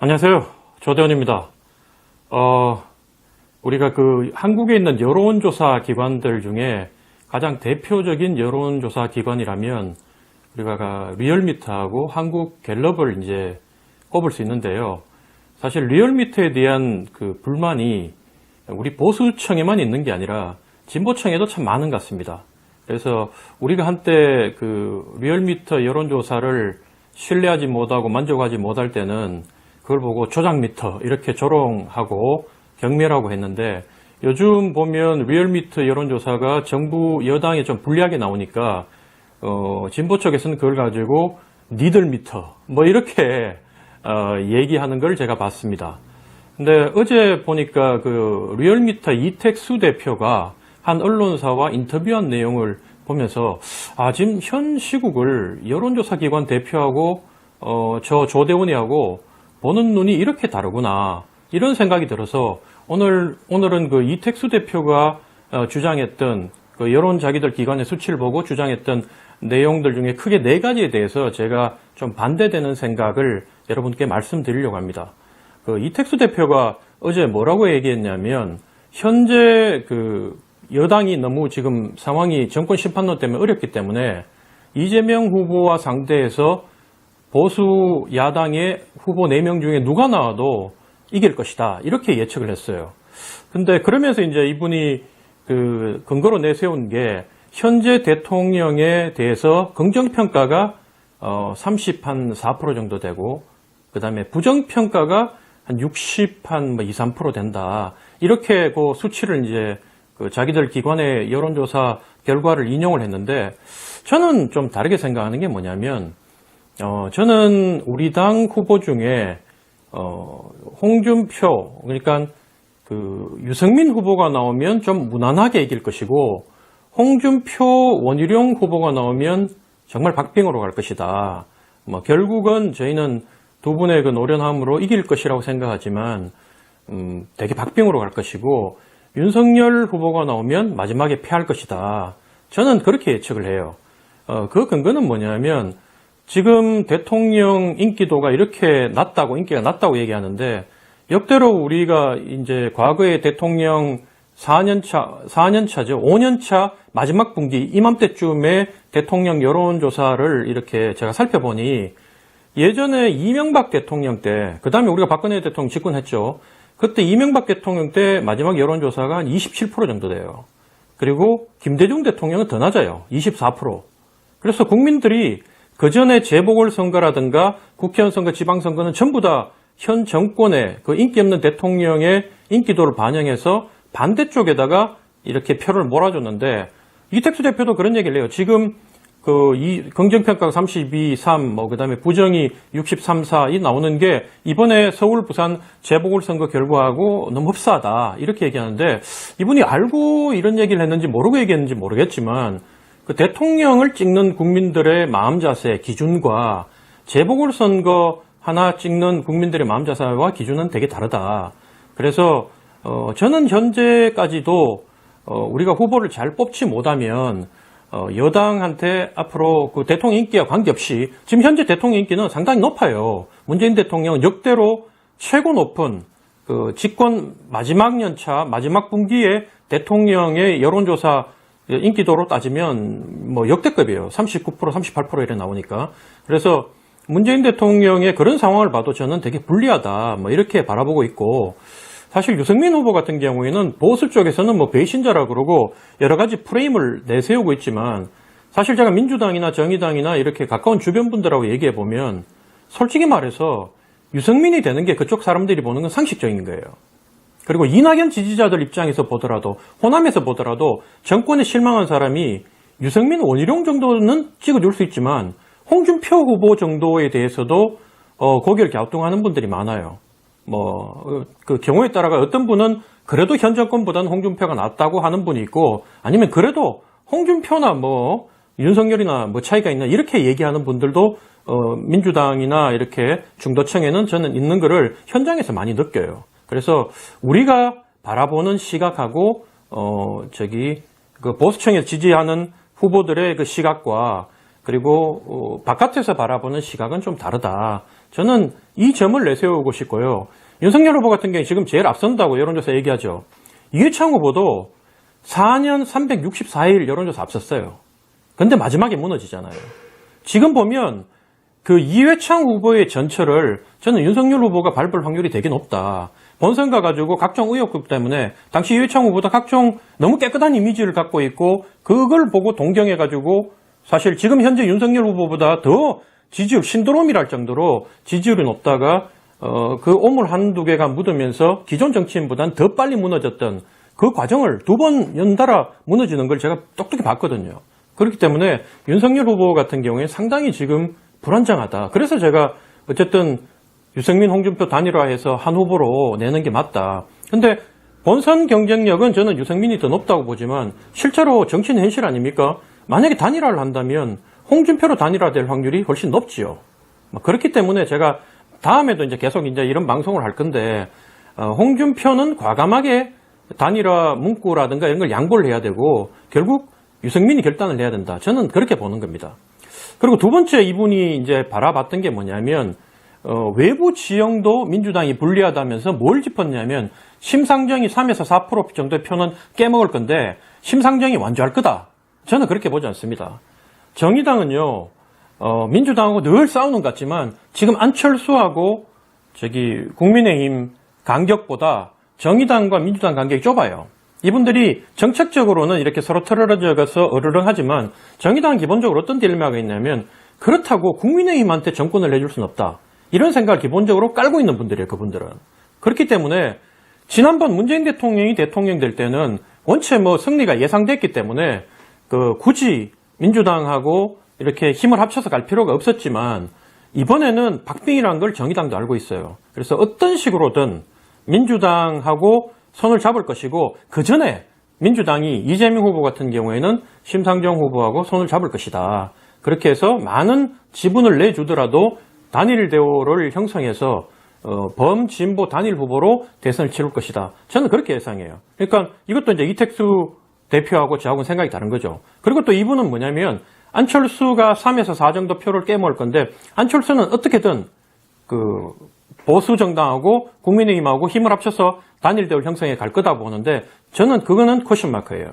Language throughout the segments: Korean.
안녕하세요. 조대원입니다. 우리가 한국에 있는 여론조사 기관들 중에 가장 대표적인 여론조사 기관이라면 우리가 리얼미터하고 한국갤럽을 이제 꼽을 수 있는데요. 사실 리얼미터에 대한 불만이 우리 보수층에만 있는 게 아니라 진보층에도 참 많은 것 같습니다. 그래서 우리가 한때 리얼미터 여론조사를 신뢰하지 못하고 만족하지 못할 때는 그걸 보고 조작미터 이렇게 조롱하고 경멸하고 했는데, 요즘 보면 리얼미터 여론조사가 정부 여당에 좀 불리하게 나오니까 진보 쪽에서는 그걸 가지고 니들미터 뭐 이렇게 얘기하는 걸 제가 봤습니다. 근데 어제 보니까 리얼미터 이택수 대표가 한 언론사와 인터뷰한 내용을 보면서 지금 현 시국을 여론조사 기관 대표하고 저 조대원이하고 보는 눈이 이렇게 다르구나, 이런 생각이 들어서 오늘은 이택수 대표가 주장했던 여론 자기들 기관의 수치를 보고 주장했던 내용들 중에 크게 4가지에 대해서 제가 좀 반대되는 생각을 여러분께 말씀드리려고 합니다. 이택수 대표가 어제 뭐라고 얘기했냐면, 현재 여당이 너무 지금 상황이 정권 심판론 때문에 어렵기 때문에 이재명 후보와 상대해서 보수 야당의 후보 4명 중에 누가 나와도 이길 것이다, 이렇게 예측을 했어요. 근데 그러면서 이제 이분이 근거로 내세운 게 현재 대통령에 대해서 긍정평가가 34% 정도 되고, 그 다음에 부정평가가 한 2, 3% 된다, 이렇게 수치를 이제 자기들 기관의 여론조사 결과를 인용을 했는데, 저는 좀 다르게 생각하는 게 뭐냐면, 저는 우리 당 후보 중에 홍준표, 그러니까 유승민 후보가 나오면 좀 무난하게 이길 것이고, 홍준표, 원희룡 후보가 나오면 정말 박빙으로 갈 것이다. 결국은 저희는 두 분의 노련함으로 이길 것이라고 생각하지만 되게 박빙으로 갈 것이고, 윤석열 후보가 나오면 마지막에 패할 것이다. 저는 그렇게 예측을 해요. 그 근거는 뭐냐면, 지금 대통령 인기도가 이렇게 낮다고, 인기가 낮다고 얘기하는데, 역대로 우리가 이제 과거에 대통령 4년차죠. 5년차 마지막 분기 이맘때쯤에 대통령 여론조사를 이렇게 제가 살펴보니, 예전에 이명박 대통령 때, 그 다음에 우리가 박근혜 대통령 집권했죠. 그때 이명박 대통령 때 마지막 여론조사가 한 27% 정도 돼요. 그리고 김대중 대통령은 더 낮아요. 24%. 그래서 국민들이 그 전에 재보궐선거라든가 국회의원 선거, 지방선거는 전부 다 현 정권의 인기 없는 대통령의 인기도를 반영해서 반대쪽에다가 이렇게 표를 몰아줬는데, 이택수 대표도 그런 얘기를 해요. 지금 긍정평가가 32, 3, 그 다음에 부정이 63, 4 이 나오는 게 이번에 서울, 부산 재보궐선거 결과하고 너무 흡사하다, 이렇게 얘기하는데, 이분이 알고 이런 얘기를 했는지 모르고 얘기했는지 모르겠지만, 대통령을 찍는 국민들의 마음 자세 기준과 재보궐선거 하나 찍는 국민들의 마음 자세와 기준은 되게 다르다. 그래서 저는 현재까지도 우리가 후보를 잘 뽑지 못하면 여당한테 앞으로 대통령 인기와 관계없이, 지금 현재 대통령 인기는 상당히 높아요. 문재인 대통령은 역대로 최고 높은 집권 마지막 년차 마지막 분기에 대통령의 여론조사 인기도로 따지면 역대급이에요. 39%, 38% 이래 나오니까. 그래서 문재인 대통령의 그런 상황을 봐도 저는 되게 불리하다, 이렇게 바라보고 있고, 사실 유승민 후보 같은 경우에는 보수 쪽에서는 배신자라 그러고 여러 가지 프레임을 내세우고 있지만, 사실 제가 민주당이나 정의당이나 이렇게 가까운 주변 분들하고 얘기해 보면 솔직히 말해서 유승민이 되는 게 그쪽 사람들이 보는 건 상식적인 거예요. 그리고 이낙연 지지자들 입장에서 보더라도, 호남에서 보더라도 정권에 실망한 사람이 유승민, 원희룡 정도는 찍어줄 수 있지만 홍준표 후보 정도에 대해서도 고개를 갸우뚱하는 분들이 많아요. 그 경우에 따라가 어떤 분은 그래도 현 정권보다는 홍준표가 낫다고 하는 분이 있고, 아니면 그래도 홍준표나 윤석열이나 차이가 있나, 이렇게 얘기하는 분들도 민주당이나 이렇게 중도층에는 저는 있는 거를 현장에서 많이 느껴요. 그래서 우리가 바라보는 시각하고 보수층에 지지하는 후보들의 시각과 그리고 바깥에서 바라보는 시각은 좀 다르다. 저는 이 점을 내세우고 싶고요. 윤석열 후보 같은 경우에 지금 제일 앞선다고 여론조사 얘기하죠. 이회창 후보도 4년 364일 여론조사 앞섰어요. 근데 마지막에 무너지잖아요. 지금 보면 그 이회창 후보의 전철을 저는 윤석열 후보가 밟을 확률이 되게 높다. 본선가 가지고 각종 의혹 때문에 당시 이회창 후보도 각종 너무 깨끗한 이미지를 갖고 있고 그걸 보고 동경해가지고 사실 지금 현재 윤석열 후보보다 더 지지율 신드롬이랄 정도로 지지율이 높다가 그 오물 한두 개가 묻으면서 기존 정치인보다는 더 빨리 무너졌던 그 과정을 두 번 연달아 무너지는 걸 제가 똑똑히 봤거든요. 그렇기 때문에 윤석열 후보 같은 경우에 상당히 지금 불안정하다. 그래서 제가 어쨌든 유승민, 홍준표 단일화해서 한 후보로 내는 게 맞다. 근데 본선 경쟁력은 저는 유승민이 더 높다고 보지만 실제로 정치는 현실 아닙니까? 만약에 단일화를 한다면 홍준표로 단일화될 확률이 훨씬 높지요. 그렇기 때문에 제가 다음에도 이제 계속 이제 이런 방송을 할 건데 홍준표는 과감하게 단일화 문구라든가 이런 걸 양보를 해야 되고 결국 유승민이 결단을 해야 된다. 저는 그렇게 보는 겁니다. 그리고 두 번째 이분이 이제 바라봤던 게 뭐냐면 외부 지형도 민주당이 불리하다면서 뭘 짚었냐면 심상정이 3에서 4% 정도의 표는 깨먹을 건데 심상정이 완주할 거다. 저는 그렇게 보지 않습니다. 정의당은요 민주당하고 늘 싸우는 것 같지만 지금 안철수하고 국민의힘 간격보다 정의당과 민주당 간격이 좁아요. 이분들이 정책적으로는 이렇게 서로 틀어져서 어르렁하지만 정의당은 기본적으로 어떤 딜레마가 있냐면 그렇다고 국민의힘한테 정권을 내줄 수는 없다. 이런 생각을 기본적으로 깔고 있는 분들이에요. 그분들은. 그렇기 때문에 지난번 문재인 대통령이 대통령 될 때는 원체 승리가 예상됐기 때문에 굳이 민주당하고 이렇게 힘을 합쳐서 갈 필요가 없었지만 이번에는 박빙이라는 걸 정의당도 알고 있어요. 그래서 어떤 식으로든 민주당하고 손을 잡을 것이고 그 전에 민주당이 이재명 후보 같은 경우에는 심상정 후보하고 손을 잡을 것이다. 그렇게 해서 많은 지분을 내주더라도 단일 대오를 형성해서 범진보 단일 후보로 대선을 치를 것이다. 저는 그렇게 예상해요. 그러니까 이것도 이제 이택수 대표하고 저하고는 생각이 다른 거죠. 그리고 또 이분은 뭐냐면 안철수가 3에서 4 정도 표를 깨먹을 건데 안철수는 어떻게든 보수 정당하고 국민의힘하고 힘을 합쳐서 단일 대우를 형성해 갈 거다 보는데 저는 그거는 퀘스천마크예요.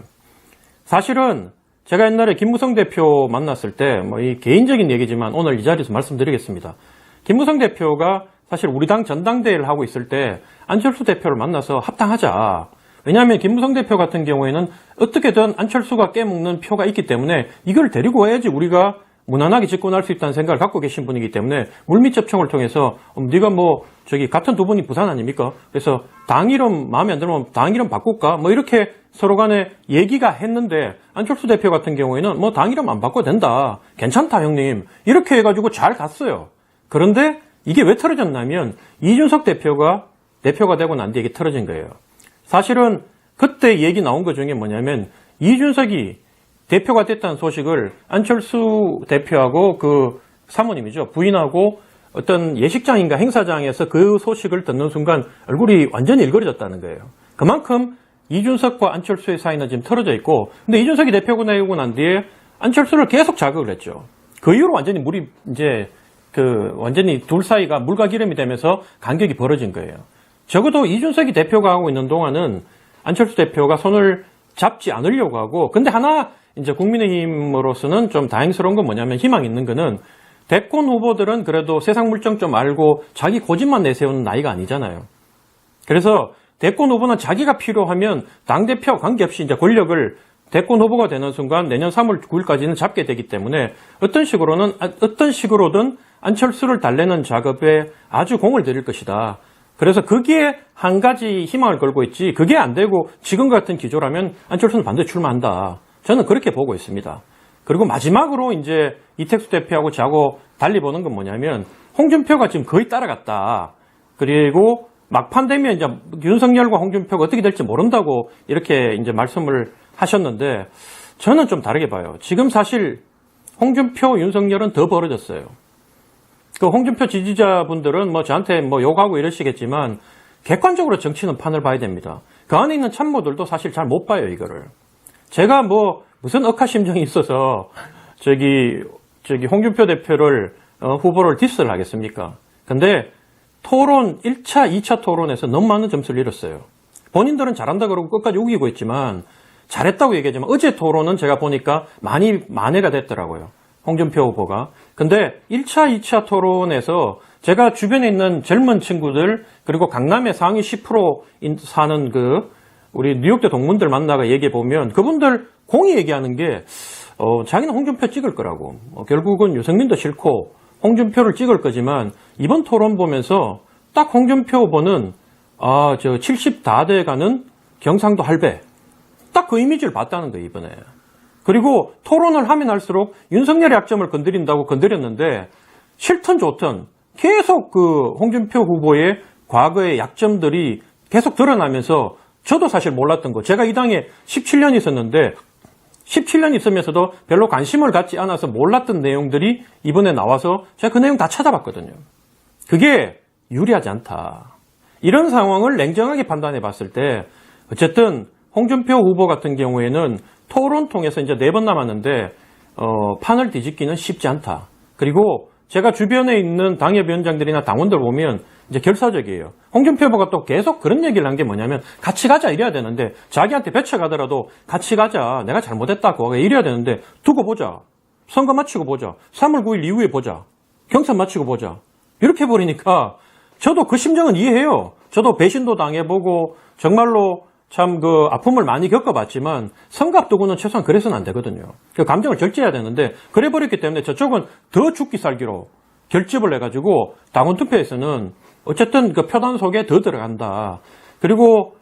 사실은 제가 옛날에 김무성 대표 만났을 때 이 개인적인 얘기지만 오늘 이 자리에서 말씀드리겠습니다. 김무성 대표가 사실 우리 당 전당대회를 하고 있을 때 안철수 대표를 만나서 합당하자. 왜냐하면 김무성 대표 같은 경우에는 어떻게든 안철수가 깨먹는 표가 있기 때문에 이걸 데리고 와야지 우리가 무난하게 집권할 수 있다는 생각을 갖고 계신 분이기 때문에 물밑 접촉을 통해서 네가 같은 두 분이 부산 아닙니까? 그래서 당 이름 마음에 안 들면 당 이름 바꿀까? 이렇게 서로 간에 얘기가 했는데 안철수 대표 같은 경우에는 당 이름 안 바꿔도 된다. 괜찮다 형님. 이렇게 해가지고 잘 갔어요. 그런데 이게 왜 틀어졌냐면 이준석 대표가 되고 난 뒤에 이게 틀어진 거예요. 사실은 그때 얘기 나온 것 중에 뭐냐면 이준석이 대표가 됐다는 소식을 안철수 대표하고 사모님이죠. 부인하고 어떤 예식장인가 행사장에서 그 소식을 듣는 순간 얼굴이 완전히 일그러졌다는 거예요. 그만큼 이준석과 안철수의 사이는 지금 틀어져 있고 근데 이준석이 대표가 되고 난 뒤에 안철수를 계속 자극을 했죠. 그 이후로 완전히 완전히 둘 사이가 물과 기름이 되면서 간격이 벌어진 거예요. 적어도 이준석이 대표가 하고 있는 동안은 안철수 대표가 손을 잡지 않으려고 하고 근데 하나 이제 국민의힘으로서는 좀 다행스러운 건 뭐냐면 희망 있는 거는 대권 후보들은 그래도 세상 물정 좀 알고 자기 고집만 내세우는 나이가 아니잖아요. 그래서 대권 후보는 자기가 필요하면 당대표 관계없이 이제 권력을 대권 후보가 되는 순간 내년 3월 9일까지는 잡게 되기 때문에 어떤 식으로든 안철수를 달래는 작업에 아주 공을 들일 것이다. 그래서 거기에 한 가지 희망을 걸고 있지 그게 안 되고 지금 같은 기조라면 안철수는 반드시 출마한다. 저는 그렇게 보고 있습니다. 그리고 마지막으로 이제 이택수 대표하고 저하고 달리 보는 건 뭐냐면 홍준표가 지금 거의 따라갔다. 그리고 막판 되면 이제 윤석열과 홍준표가 어떻게 될지 모른다고 이렇게 이제 말씀을 하셨는데 저는 좀 다르게 봐요. 지금 사실 홍준표, 윤석열은 더 벌어졌어요. 홍준표 지지자분들은 저한테 욕하고 이러시겠지만 객관적으로 정치는 판을 봐야 됩니다. 그 안에 있는 참모들도 사실 잘 못 봐요, 이거를. 제가 무슨 억하심정이 있어서 홍준표 대표를 후보를 디스를 하겠습니까? 근데 토론 1차, 2차 토론에서 너무 많은 점수를 잃었어요. 본인들은 잘한다 그러고 끝까지 우기고 있지만 잘했다고 얘기하지만 어제 토론은 제가 보니까 많이 만회가 됐더라고요. 홍준표 후보가. 근데 1차, 2차 토론에서 제가 주변에 있는 젊은 친구들 그리고 강남의 상위 10% 사는 우리 뉴욕대 동문들 만나가 얘기해 보면 그분들 공이 얘기하는 게 자기는 홍준표 찍을 거라고. 결국은 유승민도 싫고 홍준표를 찍을 거지만 이번 토론 보면서 딱 홍준표 후보는 70 다 돼가는 경상도 할배. 딱 그 이미지를 봤다는 거예요, 이번에. 그리고 토론을 하면 할수록 윤석열의 약점을 건드린다고 건드렸는데 싫든 좋든 계속 홍준표 후보의 과거의 약점들이 계속 드러나면서 저도 사실 몰랐던 거. 제가 이 당에 17년 있었는데 17년 있으면서도 별로 관심을 갖지 않아서 몰랐던 내용들이 이번에 나와서 제가 그 내용 다 찾아봤거든요. 그게 유리하지 않다. 이런 상황을 냉정하게 판단해 봤을 때 어쨌든 홍준표 후보 같은 경우에는 토론 통해서 이제 4번 남았는데 판을 뒤집기는 쉽지 않다. 그리고 제가 주변에 있는 당협위원장들이나 당원들 보면 이제 결사적이에요. 홍준표 후보가 또 계속 그런 얘기를 한 게 뭐냐면 같이 가자 이래야 되는데 자기한테 배쳐가더라도 같이 가자 내가 잘못했다고 이래야 되는데 두고 보자. 선거 마치고 보자. 3월 9일 이후에 보자. 경선 마치고 보자. 이렇게 해버리니까 저도 그 심정은 이해해요. 저도 배신도 당해보고 정말로 참 아픔을 많이 겪어봤지만 선거 앞두고는 최소한 그래서는 안 되거든요. 그 감정을 절제해야 되는데 그래버렸기 때문에 저쪽은 더 죽기 살기로 결집을 해가지고 당원 투표에서는 어쨌든 그 표단 속에 더 들어간다. 그리고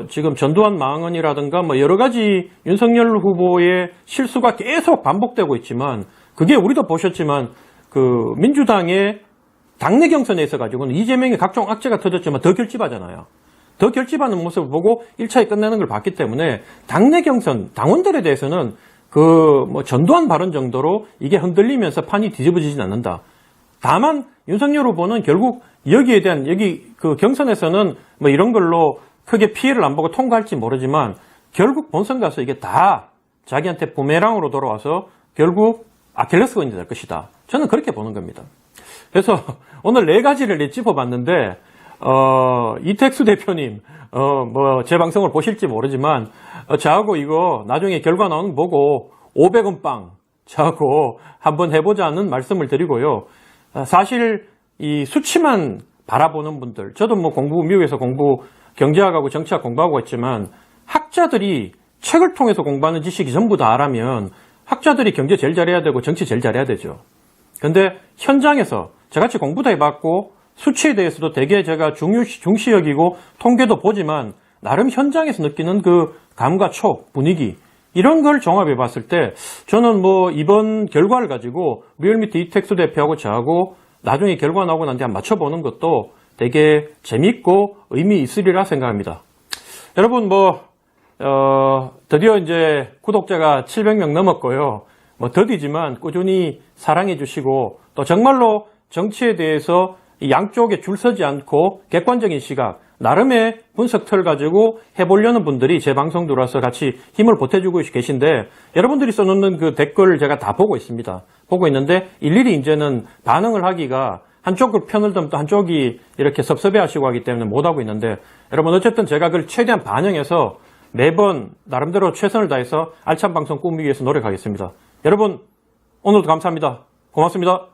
지금 전두환 망언이라든가 여러 가지 윤석열 후보의 실수가 계속 반복되고 있지만 그게 우리도 보셨지만 민주당의 당내 경선에 있어가지고는 이재명의 각종 악재가 터졌지만 더 결집하잖아요. 더 결집하는 모습을 보고 1차에 끝내는 걸 봤기 때문에 당내 경선, 당원들에 대해서는 전두환 발언 정도로 이게 흔들리면서 판이 뒤집어지진 않는다. 다만 윤석열 후보는 결국 여기에 대한 경선에서는 이런 걸로 크게 피해를 안 보고 통과할지 모르지만 결국 본선 가서 이게 다 자기한테 부메랑으로 돌아와서 결국 아킬레스건이 될 것이다. 저는 그렇게 보는 겁니다. 그래서 오늘 4가지를 짚어봤는데 이택수 대표님 제 방송을 보실지 모르지만 저하고 이거 나중에 결과 나오는 거 보고 500원 빵 저하고 한번 해보자는 말씀을 드리고요. 사실 이 수치만 바라보는 분들 저도 미국에서 경제학하고 정치학 공부하고 있지만 학자들이 책을 통해서 공부하는 지식이 전부 다라면 학자들이 경제 제일 잘해야 되고 정치 제일 잘해야 되죠. 근데 현장에서 저같이 공부도 해봤고 수치에 대해서도 되게 제가 중시 여기고 통계도 보지만 나름 현장에서 느끼는 감과 촉, 분위기 이런 걸 종합해 봤을 때 저는 이번 결과를 가지고 리얼미터 이택수 대표하고 저하고 나중에 결과 나오고 난 뒤에 한번 맞춰보는 것도 되게 재밌고 의미 있으리라 생각합니다. 여러분 드디어 이제 구독자가 700명 넘었고요. 더디지만 꾸준히 사랑해 주시고 또 정말로 정치에 대해서 양쪽에 줄 서지 않고 객관적인 시각, 나름의 분석틀 가지고 해보려는 분들이 제 방송 들어와서 같이 힘을 보태주고 계신데 여러분들이 써놓는 댓글을 제가 다 보고 있습니다. 보고 있는데 일일이 이제는 반응을 하기가 한쪽을 편을 들면 또 한쪽이 이렇게 섭섭해하시고 하기 때문에 못하고 있는데 여러분 어쨌든 제가 그걸 최대한 반영해서 매번 나름대로 최선을 다해서 알찬 방송 꾸미기 위해서 노력하겠습니다. 여러분 오늘도 감사합니다. 고맙습니다.